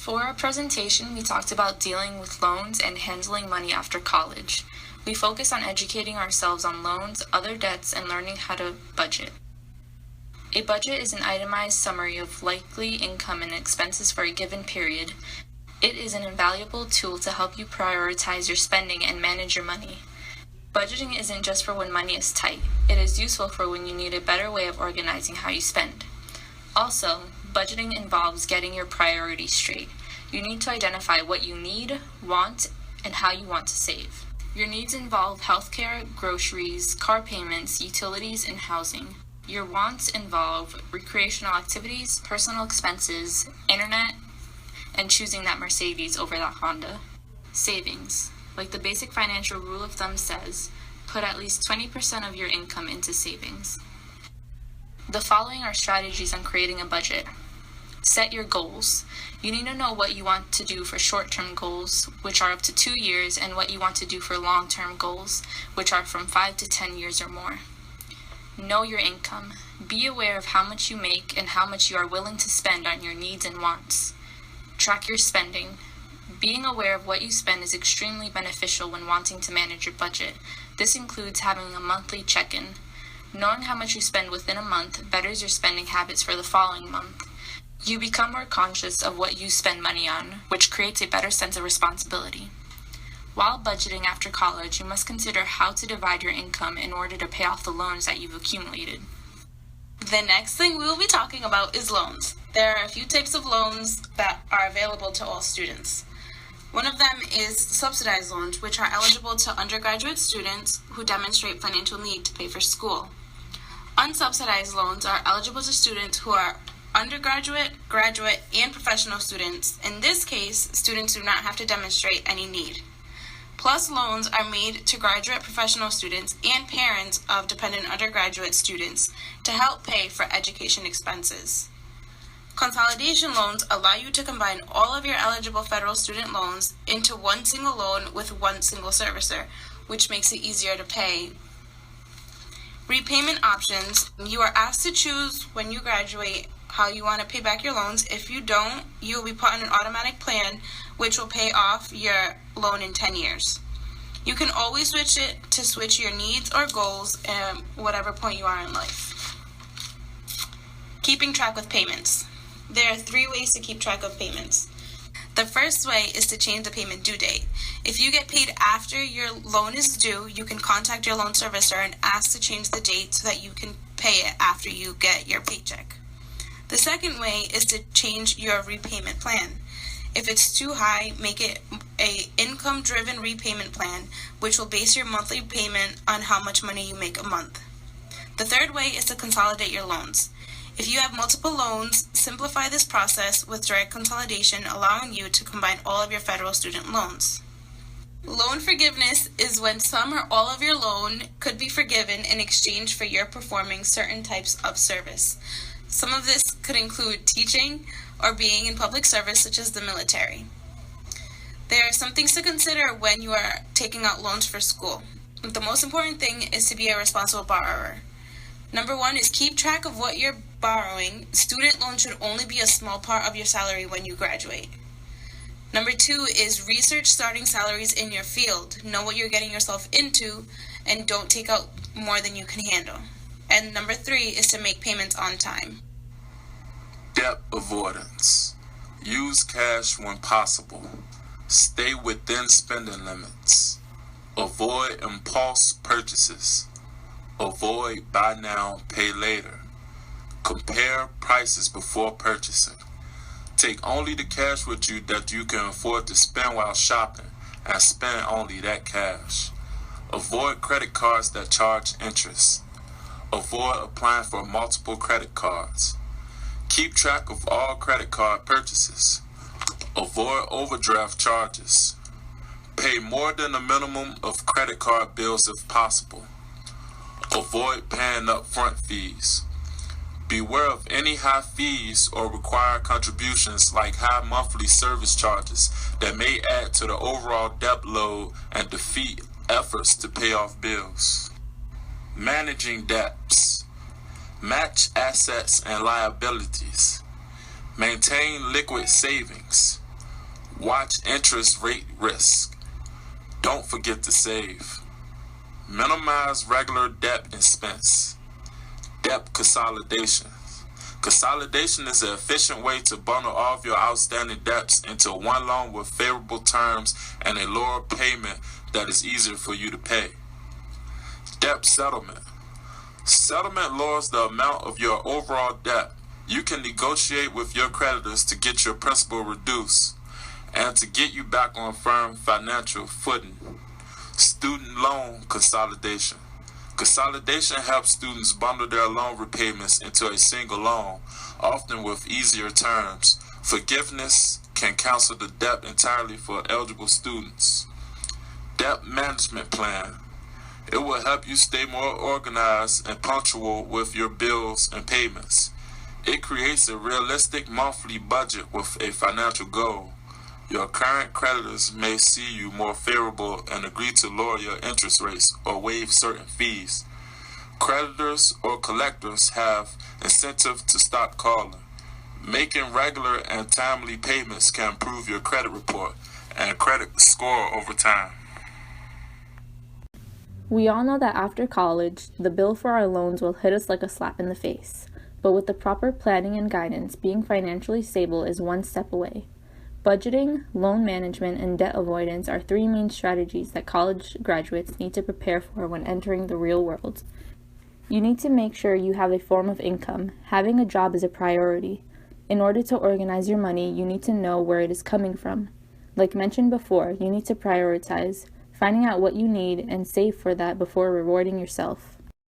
For our presentation, we talked about dealing with loans and handling money after college. We focused on educating ourselves on loans, other debts, and learning how to budget. A budget is an itemized summary of likely income and expenses for a given period. It is an invaluable tool to help you prioritize your spending and manage your money. Budgeting isn't just for when money is tight. It is useful for when you need a better way of organizing how you spend. Also, budgeting involves getting your priorities straight. You need to identify what you need, want, and how you want to save. Your needs involve healthcare, groceries, car payments, utilities, and housing. Your wants involve recreational activities, personal expenses, internet, and choosing that Mercedes over that Honda. Savings. Like the basic financial rule of thumb says, put at least 20% of your income into savings. The following are strategies on creating a budget. Set your goals. You need to know what you want to do for short-term goals, which are up to 2 years, and what you want to do for long-term goals, which are from 5 to 10 years or more. Know your income. Be aware of how much you make and how much you are willing to spend on your needs and wants. Track your spending. Being aware of what you spend is extremely beneficial when wanting to manage your budget. This includes having a monthly check-in. Knowing how much you spend within a month betters your spending habits for the following month. You become more conscious of what you spend money on, which creates a better sense of responsibility. While budgeting after college, you must consider how to divide your income in order to pay off the loans that you've accumulated. The next thing we will be talking about is loans. There are a few types of loans that are available to all students. One of them is subsidized loans, which are eligible to undergraduate students who demonstrate financial need to pay for school. Unsubsidized loans are eligible to students who are undergraduate, graduate, and professional students. In this case, students do not have to demonstrate any need. PLUS loans are made to graduate professional students and parents of dependent undergraduate students to help pay for education expenses. Consolidation loans allow you to combine all of your eligible federal student loans into one single loan with one single servicer, which makes it easier to pay. Repayment options. You are asked to choose when you graduate how you want to pay back your loans. If you don't, you will be put on an automatic plan which will pay off your loan in 10 years. You can always switch it to switch your needs or goals at whatever point you are in life. Keeping track of payments. There are 3 ways to keep track of payments. The first way is to change the payment due date. If you get paid after your loan is due, you can contact your loan servicer and ask to change the date so that you can pay it after you get your paycheck. The second way is to change your repayment plan. If it's too high, make it an income-driven repayment plan, which will base your monthly payment on how much money you make a month. The third way is to consolidate your loans. If you have multiple loans, simplify this process with direct consolidation, allowing you to combine all of your federal student loans. Loan forgiveness is when some or all of your loan could be forgiven in exchange for your performing certain types of service. Some of this could include teaching or being in public service, such as the military. There are some things to consider when you are taking out loans for school. The most important thing is to be a responsible borrower. Number 1 is keep track of what you're borrowing. Student loans should only be a small part of your salary when you graduate. Number 2 is research starting salaries in your field. Know what you're getting yourself into and don't take out more than you can handle. And number 3 is to make payments on time. Debt avoidance. Use cash when possible. Stay within spending limits. Avoid impulse purchases. Avoid buy now, pay later. Compare prices before purchasing. Take only the cash with you that you can afford to spend while shopping and spend only that cash. Avoid credit cards that charge interest. Avoid applying for multiple credit cards. Keep track of all credit card purchases. Avoid overdraft charges. Pay more than the minimum of credit card bills if possible. Avoid paying upfront fees. Beware of any high fees or required contributions like high monthly service charges that may add to the overall debt load and defeat efforts to pay off bills. Managing debts. Match assets and liabilities. Maintain liquid savings. Watch interest rate risk. Don't forget to save. Minimize regular debt expense. Debt consolidation. Consolidation is an efficient way to bundle all of your outstanding debts into one loan with favorable terms and a lower payment that is easier for you to pay. Debt settlement. Settlement lowers the amount of your overall debt. You can negotiate with your creditors to get your principal reduced and to get you back on firm financial footing. Student loan consolidation. Consolidation helps students bundle their loan repayments into a single loan, often with easier terms. Forgiveness can cancel the debt entirely for eligible students. Debt management plan. It will help you stay more organized and punctual with your bills and payments. It creates a realistic monthly budget with a financial goal. Your current creditors may see you more favorable and agree to lower your interest rates or waive certain fees. Creditors or collectors have incentive to stop calling. Making regular and timely payments can improve your credit report and credit score over time. We all know that after college, the bill for our loans will hit us like a slap in the face. But with the proper planning and guidance, being financially stable is one step away. Budgeting, loan management, and debt avoidance are three main strategies that college graduates need to prepare for when entering the real world. You need to make sure you have a form of income. Having a job is a priority. In order to organize your money, you need to know where it is coming from. Like mentioned before, you need to prioritize, finding out what you need and save for that before rewarding yourself.